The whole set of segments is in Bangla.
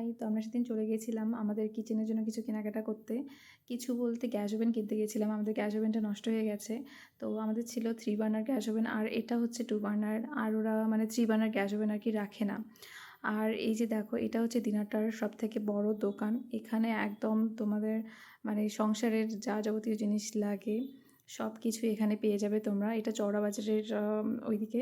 হাই, তো আমরা সেদিন চলে গিয়েছিলাম আমাদের কিচেনের জন্য কিছু কেনাকাটা করতে। কিছু বলতে গ্যাস ওভেন কিনতে গিয়েছিলাম। আমাদের গ্যাস ওভেনটা নষ্ট হয়ে গেছে। তো আমাদের ছিল 3 বার্নার গ্যাস ওভেন, আর এটা হচ্ছে 2 বার্নার। আর ওরা মানে 3 বার্নার গ্যাস ওভেন আর কি রাখে না। আর এই যে দেখো, এটা হচ্ছে দিনাটার সবথেকে বড় দোকান। এখানে একদম তোমাদের মানে সংসারের যা যাবতীয় জিনিস লাগে সব কিছু এখানে পেয়ে যাবে তোমরা। এটা চওড়া বাজারের ওইদিকে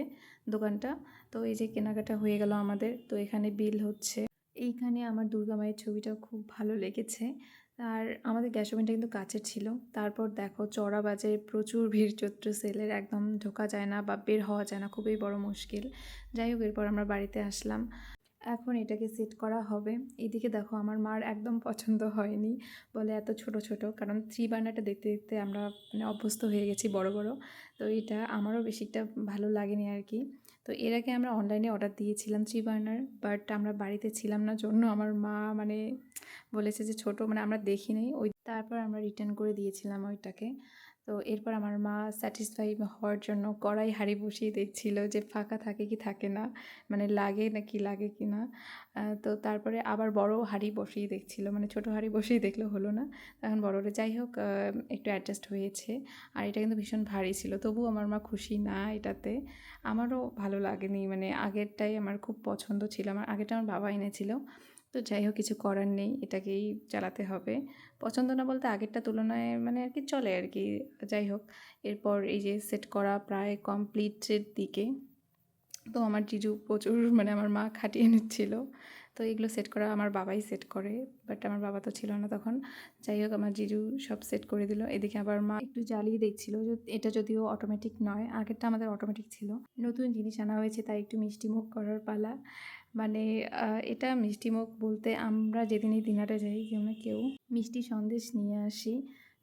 দোকানটা। তো এই যে কেনাকাটা হয়ে গেল আমাদের। তো এখানে বিল হচ্ছে। এইখানে আমার দুর্গা মায়ের ছবিটাও খুব ভালো লেগেছে। আর আমাদের গ্যাস ওভেনটা কিন্তু কাচের ছিল। তারপর দেখো, চড়া বাজারে প্রচুর ভিড় চৈত্র সেলের, একদম ঢোকা যায় না বা বের হওয়া যায় না, খুবই বড় মুশকিল। যাই হোক, এরপর আমরা বাড়িতে আসলাম। এখন এটাকে সেট করা হবে। এদিকে দেখো, আমার মার একদম পছন্দ হয়নি, বলে এত ছোট ছোট, কারণ 3 বার্নারটা দেখতে দেখতে আমরা মানে অভ্যস্ত হয়ে গেছি বড় বড়। তো এটা আমারও বেশিটা ভালো লাগেনি আর কি। তো এর আগে আমরা অনলাইনে অর্ডার দিয়েছিলাম 3 বার্নার, বাট আমরা বাড়িতে ছিলাম না জন্য আমার মা মানে বলেছে যে ছোট, মানে আমরা দেখিনি ওই, তারপর আমরা রিটার্ন করে দিয়েছিলাম ওইটাকে। তো এরপর আমার মা স্যাটিসফাই হওয়ার জন্য কড়াই হাঁড়ি বসিয়ে দেখছিল যে ফাঁকা থাকে কি থাকে না, মানে লাগে নাকি লাগে কি না। তো তারপরে আবার বড় হাঁড়ি বসিয়ে দেখছিল, মানে ছোট হাঁড়ি বসিয়ে দেখলে হলো না, তখন বড়টা। যাই হোক, একটু অ্যাডজাস্ট হয়েছে। আর এটা কিন্তু ভীষণ ভারী ছিল, তবু আমার মা খুশি না এটাতে। আমারও ভালো লাগেনি, মানে আগেরটাই আমার খুব পছন্দ ছিল। আমার আগেরটা আমার বাবা এনেছিল। তো যাই হোক, কিছু করার নেই, এটাকেই চালাতে হবে। পছন্দ না বলতে আগেরটা তুলনায় মানে আর কি চলে আর কি। যাই হোক, এরপর এই যে সেট করা প্রায় কমপ্লিটের দিকে। তো আমার জিজু প্রচুর মানে আমার মা খাটিয়ে নিচ্ছিল। তো এগুলো সেট করা আমার বাবাই সেট করে, বাট আমার বাবা তো ছিল না তখন। যাই হোক, আমার জিজু সব সেট করে দিল। এদিকে আবার মা একটু জ্বালিয়ে দেখছিল। এটা যদিও অটোমেটিক নয়, আগেরটা আমাদের অটোমেটিক ছিল। নতুন জিনিস আনা হয়েছে, তাই একটু মিষ্টিমুখ করার পালা। মানে এটা মিষ্টিমুখ বলতে, আমরা যেদিনই ডিনারে যাই কেউ না কেউ মিষ্টি সন্দেশ নিয়ে আসি।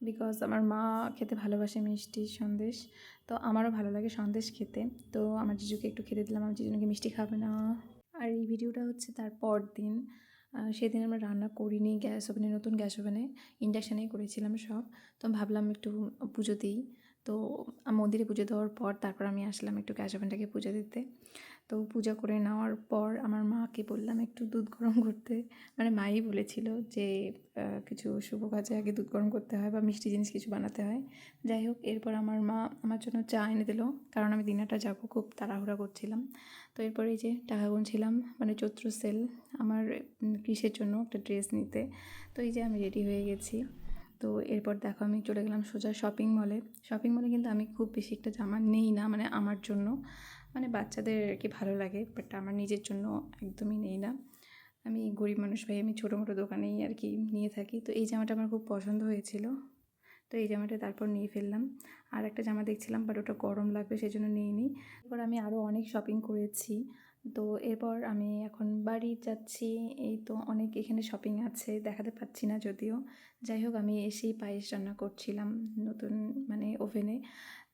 বিকজ আমার মা খেতে ভালোবাসে মিষ্টি সন্দেশ। তো আমারও ভালো লাগে সন্দেশ খেতে। তো আমার জিজুকে একটু খেতে দিলাম, আমার জিজু নাকি মিষ্টি খাবে না। আর এই ভিডিওটা হচ্ছে তার পর দিন। সেদিন আমরা রান্না করিনি গ্যাস ওভেনে, নতুন গ্যাস ওভেনে, ইন্ডাকশানেই করেছিলাম সব। তো ভাবলাম একটু পুজো দিই। তো মন্দিরে পুজো দেওয়ার পর তারপর আমি আসলাম একটু গ্যাস ওভেনটাকে পুজো দিতে। তো পূজা করে নেওয়ার পর আমার মাকে বললাম একটু দুধ গরম করতে। মানে মাই বলেছিল যে কিছু শুভ কাজে আগে দুধ গরম করতে হয় বা মিষ্টি জিনিস কিছু বানাতে হয়। যাই হোক, এরপর আমার মা আমার জন্য চা এনে দিল, কারণ আমি দিনাটা যাবো, খুব তাড়াহুড়া করছিলাম। তো এরপর এই যে টাকা গুনছিলাম, মানে চৈত্র সেল আমার কিসের জন্য একটা ড্রেস নিতে। তো এই যে আমি রেডি হয়ে গেছি। তো এরপর দেখো, আমি চলে গেলাম সোজা শপিং মলে। শপিং মলে কিন্তু আমি খুব বেশি একটা জামা নেই না, মানে আমার জন্য, মানে বাচ্চাদের আর কি ভালো লাগে, বাট আমার নিজের জন্য একদমই নেই না। আমি গরিব মানুষ ভাই, আমি ছোটো মোটো দোকানেই আর কি নিয়ে থাকি। তো এই জামাটা আমার খুব পছন্দ হয়েছিল, তো এই জামাটা তারপর নিয়ে ফেললাম। আর একটা জামা দেখছিলাম, বাট ওটা গরম লাগবে সেই জন্য নিইনি। এরপর আমি আরও অনেক শপিং করেছি। তো এরপর আমি এখন বাড়ি যাচ্ছি। এই তো অনেক এখানে শপিং আছে, দেখাতে পাচ্ছি না যদিও। যাই হোক, আমি এসেই পায়েস রান্না করছিলাম নতুন মানে ওভেনে।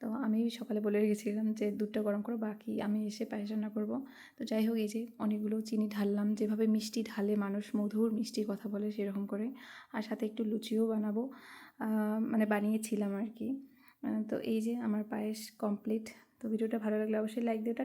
তো আমি সকালে বলে রেখেছিলাম যে দুধটা গরম করো, বাকি আমি এসে পায়েস রান্না করব। তো যাই হোক, এই যে অনেকগুলো চিনি ঢাললাম, যেভাবে মিষ্টি ঢালে মানুষ, মধুর মিষ্টির কথা বলে সেরকম করে। আর সাথে একটু লুচিও বানাবো, মানে বানিয়েছিলাম আর কি। তো এই যে আমার পায়েস কমপ্লিট। তো ভিডিওটা ভালো লাগলে অবশ্যই লাইক দিও।